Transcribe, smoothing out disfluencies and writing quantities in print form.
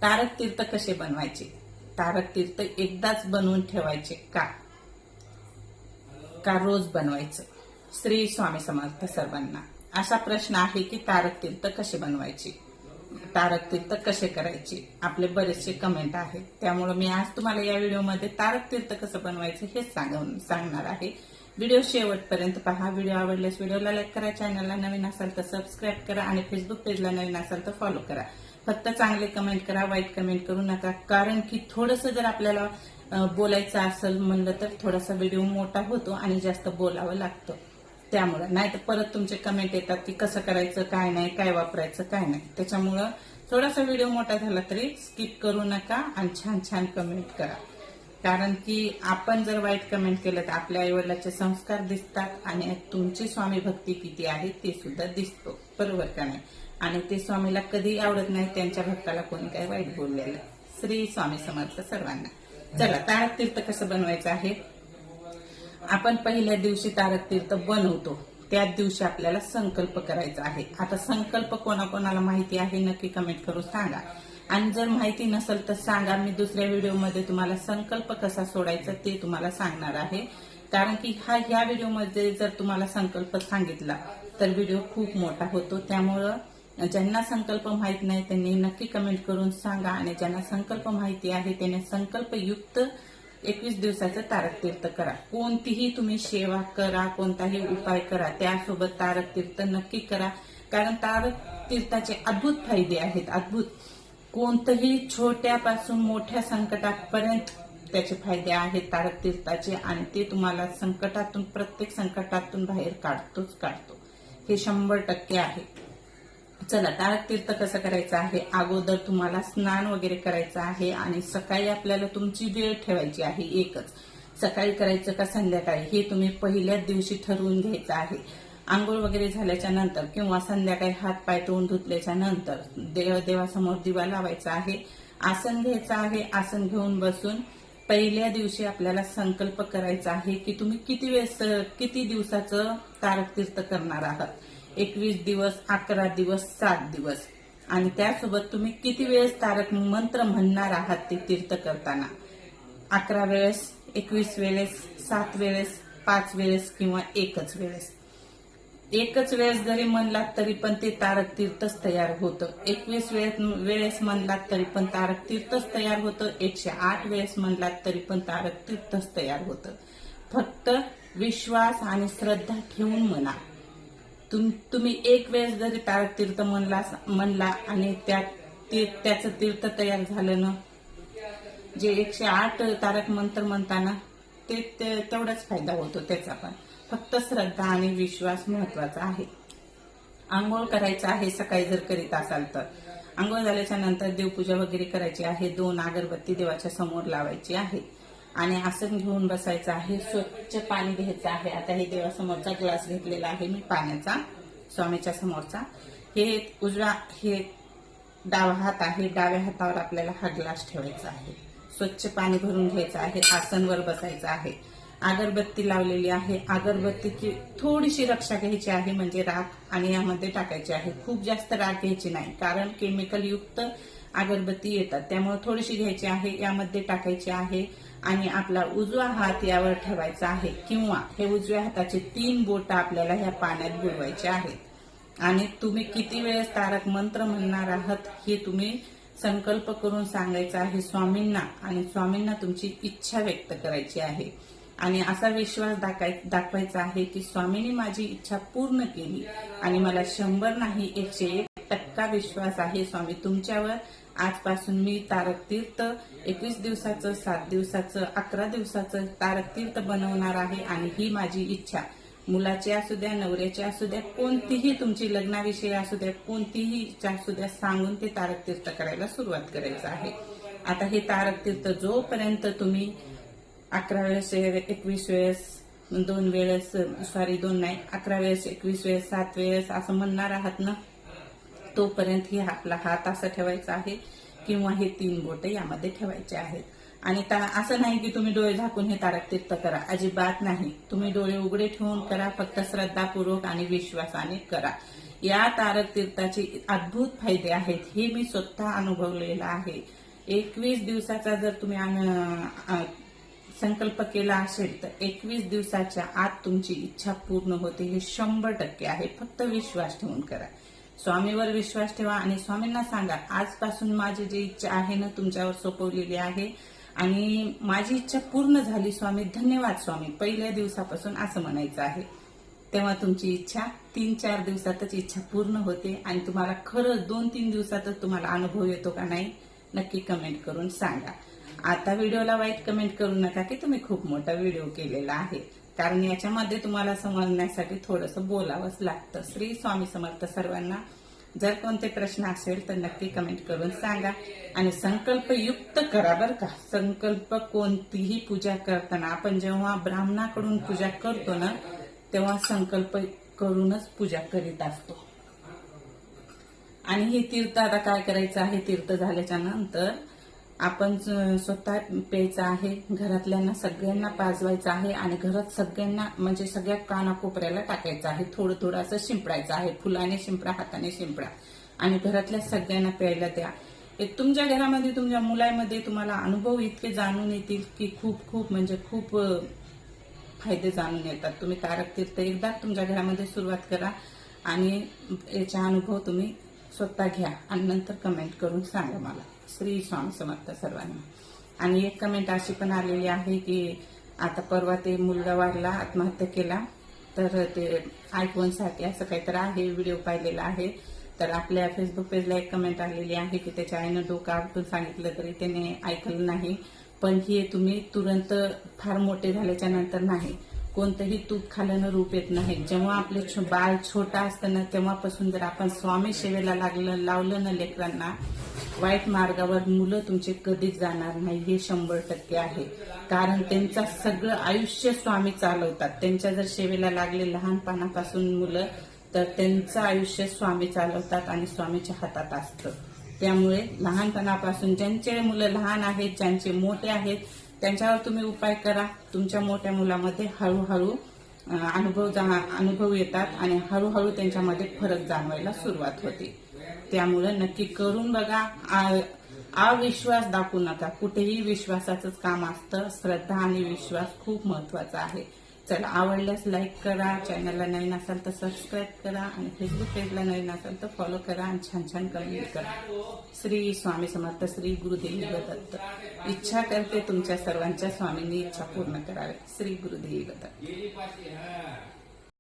तारक तीर्थ कसे बनवायचे? तारक तीर्थ एकदाच बनवून ठेवायचे का रोज बनवायचं? श्री स्वामी समर्थ सर्वांना. असा प्रश्न आहे की तारक तीर्थ कसे बनवायचे, तारक तीर्थ कसे करायचे, आपले बरेचसे कमेंट आहेत. त्यामुळे मी आज तुम्हाला या व्हिडिओमध्ये तारक तीर्थ कसं बनवायचं हे सांगणार आहे. व्हिडिओ शेवटपर्यंत पहा. व्हिडिओ आवडल्यास व्हिडिओला लाईक करा, चॅनलला नवीन असाल तर सबस्क्राईब करा आणि फेसबुक पेजला नवीन असाल तर फॉलो करा. फक्त चांगले कमेंट करा, वाईट कमेंट करू नका. कारण की थोडंसं जर आपल्याला बोलायचं असेल म्हणलं तर थोडासा व्हिडिओ मोठा होतो आणि जास्त बोलावं लागतं. त्यामुळे नाही तर परत तुमचे कमेंट येतात की कसं करायचं, काय नाही, काय वापरायचं, काय नाही. त्याच्यामुळं थोडासा व्हिडिओ मोठा झाला तरी स्किप करू नका आणि छान छान कमेंट करा. कारण की आपण जर वाईट कमेंट केलं तर आपल्या आईवडिलाचे संस्कार दिसतात आणि तुमची स्वामी भक्ती किती आहे ते सुद्धा दिसतो. बरोबर का नाही? आणि ते स्वामीला कधी आवडत नाही त्यांच्या भक्ताला कोणी काही वाईट बोललेलं. श्री स्वामी समर्थ सर्वांना. चला, तारक तीर्थ कसं बनवायचं आहे. आपण पहिल्या दिवशी तारक तीर्थ बनवतो, त्याच दिवशी आपल्याला संकल्प करायचा आहे. आता संकल्प कोणाकोणाला माहिती आहे नक्की कमेंट करून सांगा. आणि जर माहिती नसेल तर सांगा, मी दुसऱ्या व्हिडिओमध्ये तुम्हाला संकल्प कसा सोडायचा ते तुम्हाला सांगणार आहे. कारण की ह्या व्हिडिओमध्ये जर तुम्हाला संकल्प सांगितला तर व्हिडिओ खूप मोठा होतो. त्यामुळं ज्यांना संकल्प माहित नाही त्यांनी नक्की कमेंट करून सांगा आणि ज्यांना संकल्प माहिती आहे त्यांनी संकल्पयुक्त 21 दिवसाचं तारक तीर्थ करा. कोणतीही तुम्ही सेवा करा, कोणताही उपाय करा, त्यासोबत तारक तीर्थ नक्की करा. कारण तारक तीर्थाचे अद्भुत फायदे आहेत. अद्भुत. कोणतंही छोट्यापासून मोठ्या संकटापर्यंत त्याचे फायदे आहेत तारक तीर्थाचे आणि ते तुम्हाला संकटातून, प्रत्येक संकटातून बाहेर काढतो. हे 100% आहे. चला, तारक तीर्थ कसं करायचं आहे. अगोदर तुम्हाला स्नान वगैरे करायचं आहे आणि सकाळी आपल्याला तुमची वेळ ठेवायची आहे एकच. सकाळी करायचं का संध्याकाळी हे तुम्ही पहिल्याच दिवशी ठरवून घ्यायचं आहे. आंघोळ वगैरे झाल्याच्या नंतर किंवा संध्याकाळी हात पाय तोंड धुतल्याच्या नंतर देवासमोर दिवा लावायचा आहे. आसन घ्यायचं आहे. आसन घेऊन बसून पहिल्या दिवशी आपल्याला संकल्प करायचा आहे की तुम्ही किती दिवसाचं तारक तीर्थ करणार आहात. 21 दिवस, 11 दिवस, 7 दिवस. आणि त्यासोबत तुम्ही किती वेळेस तारक मंत्र म्हणणार आहात ते तीर्थ करताना. 11 वेळेस, 21 वेळेस, 7 वेळेस, 5 वेळेस किंवा एकच वेळेस. एकच वेळेस जरी म्हणलात तरी पण ते तारक तीर्थच तयार होतं. 21 वेळेस म्हणलात तरी पण तारक तीर्थच तयार होतं. 108 वेळेस म्हणलात तरी पण तारक तीर्थच तयार होतं. फक्त विश्वास आणि श्रद्धा ठेवून म्हणा. तुम्ही एक वेळेस जरी तारक तीर्थ म्हणला आणि त्याचं तीर्थ तयार झालं ना, जे 108 तारक मंत्र म्हणताना ते तेवढाच फायदा होतो त्याचा. पण फक्त श्रद्धा आणि विश्वास महत्वाचा आहे. आंघोळ करायचं आहे सकाळी जर करीत असाल तर. आंघोळ झाल्याच्या नंतर देवपूजा वगैरे करायची आहे. 2 अगरबत्ती देवाच्या समोर लावायची आहे आणि आसन घेऊन बसायचं आहे. स्वच्छ पाणी घ्यायचं आहे. आता हे देवासमोरचा ग्लास घेतलेला आहे मी पाण्याचा, स्वामीच्या समोरचा. हे डावा हात आहे. डाव्या हातावर आपल्याला हा ग्लास ठेवायचा आहे. स्वच्छ पाणी भरून घ्यायचं आहे. आसनवर बसायचं आहे. अगरबत्ती लावलेली आहे. अगरबत्तीची थोडीशी रक्षा घ्यायची आहे, म्हणजे राख आणि यामध्ये टाकायची आहे. खूप जास्त राख घ्यायची नाही, कारण केमिकल युक्त अगरबत्ती येतात. त्यामुळे थोडीशी घ्यायची आहे, यामध्ये टाकायची आहे आणि आपला उजवा हात यावर ठेवायचा आहे किंवा हे उजव्या हाताचे 3 बोट आपल्याला ह्या पाण्यात बुडवायचे आहेत. आणि तुम्ही किती वेळेस तारक मंत्र म्हणणार आहात हे तुम्ही संकल्प करून सांगायचा आहे स्वामींना आणि स्वामींना तुमची इच्छा व्यक्त करायची आहे. आणि असा विश्वास दाखवायचा आहे की स्वामींनी माझी इच्छा पूर्ण केली आणि मला 100 नाही 101% विश्वास आहे स्वामी तुमच्यावर. आजपासून मी तारक तीर्थ 21 दिवसाचं, 7 दिवसाचं, 11 दिवसाचं तारक तीर्थ बनवणार आहे आणि ही माझी इच्छा. मुलाची असू द्या, नवऱ्याची असू द्या, कोणतीही तुमची लग्नाविषयी असू द्या, कोणतीही इच्छा असू द्या, सांगून ते तारक तीर्थ करायला सुरुवात करायचं आहे. आता हे तारक तीर्थ जोपर्यंत तुम्ही 11 वेळेस, 21 वेळेस, 2 वेळेस, 2 नाही, 11 वेळेस, 21 वेळेस, 7 वेळेस असं म्हणणार आहात ना, तोपर्यंत हे आपला हात असा ठेवायचा आहे किंवा हे 3 बोट यामध्ये ठेवायचे आहेत. आणि असं नाही की तुम्ही डोळे झाकून हे तारक तीर्थ करा, अजिबात नाही. तुम्ही डोळे उघडे ठेवून करा, फक्त श्रद्धापूर्वक आणि विश्वासाने करा. या तारक तीर्थाचे अद्भुत फायदे आहेत, हे मी स्वतः अनुभवलेलं आहे. 21 दिवसाचा जर तुम्ही संकल्प केला असेल तर 21 दिवसाच्या आत तुमची इच्छा पूर्ण होते, हे 100% आहे. फक्त विश्वास ठेवून करा. स्वामीवर विश्वास ठेवा आणि स्वामींना सांगा, आजपासून माझी जी इच्छा आहे ना तुमच्यावर सोपवलेली आहे आणि माझी इच्छा पूर्ण झाली स्वामी, धन्यवाद स्वामी, पहिल्या दिवसापासून असं म्हणायचं आहे. तेव्हा तुमची इच्छा 3-4 दिवसातच इच्छा पूर्ण होते आणि तुम्हाला खरंच 2-3 दिवसातच तुम्हाला अनुभव येतो का नाही, नक्की कमेंट करून सांगा. आता व्हिडिओला वाईट कमेंट करू नका की तुम्ही खूप मोठा व्हिडिओ केलेला आहे, कारण याच्यामध्ये तुम्हाला समजण्यासाठी थोडंसं बोलावंच लागतं. श्री स्वामी समर्थ सर्वांना. जर कोणते प्रश्न असेल तर नक्की कमेंट करून सांगा आणि संकल्प युक्त करा बरं का. संकल्प कोणतीही पूजा करताना आपण जेव्हा ब्राह्मणाकडून पूजा करतो ना तेव्हा संकल्प करूनच पूजा करीत असतो. आणि हे तीर्थ आता काय करायचं आहे, तीर्थ झाल्याच्या नंतर आपण स्वतः प्यायचं आहे, घरातल्यांना सगळ्यांना पाजवायचं आहे आणि घरात सगळ्यांना म्हणजे सगळ्या कानाकोपऱ्याला टाकायचं आहे. थोडं थोडं असं शिंपडायचं आहे. फुलाने शिंपडा, हाताने शिंपडा आणि घरातल्या सगळ्यांना प्यायला द्या. एक तुमच्या घरामध्ये तुमच्या मुलांमध्ये तुम्हाला अनुभव इतके जाणून येतील की खूप खूप म्हणजे खूप फायदे जाणून येतात. तुम्ही तारक तीर्थ एकदा तुमच्या घरामध्ये सुरुवात करा आणि याचा अनुभव तुम्ही स्वतः घ्या आणि नंतर कमेंट करून सांगा मला. श्री स्वामी समर्थ सर्वांना. आणि एक कमेंट अशी पण आलेली आहे की आता परवा ते मुलगा वारला, आत्महत्या केला, तर ते आयफोनसाठी असं काहीतरी आहे, व्हिडिओ पाहिलेला आहे. तर आपल्या फेसबुक पेजला एक कमेंट आलेली आहे की त्याच्या आईनं डोकं आपटून सांगितलं तरी त्याने ऐकलं नाही. पण हे तुम्ही तुरंत फार मोठे झाल्याच्या नंतर नाही, कोणतंही तूप खाल्यानं रूप येत नाही. जेव्हा आपले बाळ छोटा असतं ना तेव्हापासून जर आपण स्वामी सेवेला लावलं ना लेकरांना, वाईट मार्गावर मुलं तुमचे कधीच जाणार नाही, हे 100% आहे. कारण त्यांचं सगळं आयुष्य स्वामी चालवतात. त्यांच्या जर सेवेला लागले लहानपणापासून मुलं तर त्यांचं आयुष्य स्वामी चालवतात आणि स्वामीच्या हातात असतं. त्यामुळे लहानपणापासून ज्यांचे मुलं लहान आहेत, ज्यांचे मोठे आहेत, त्यांच्यावर तुम्ही उपाय करा. तुमच्या मोठ्या मुलामध्ये हळूहळू अनुभव येतात आणि हळूहळू त्यांच्यामध्ये फरक जाणवायला सुरुवात होते. त्यामुळे नक्की करून बघा. अविश्वास दाखवू नका. कुठेही विश्वासाचंच काम असतं. श्रद्धा आणि विश्वास खूप महत्वाचा आहे. चला, आवडल्यास लाईक करा, चॅनलला नवीन असाल तर सबस्क्राईब करा आणि फेसबुक पेजला नवीन असाल तर फॉलो करा आणि छान छान कमेंट करा. श्री स्वामी समर्थ. श्री गुरुदेव दत्त. इच्छा करते तुमच्या सर्वांच्या स्वामींनी इच्छा पूर्ण करावी. श्री गुरुदेव दत्त.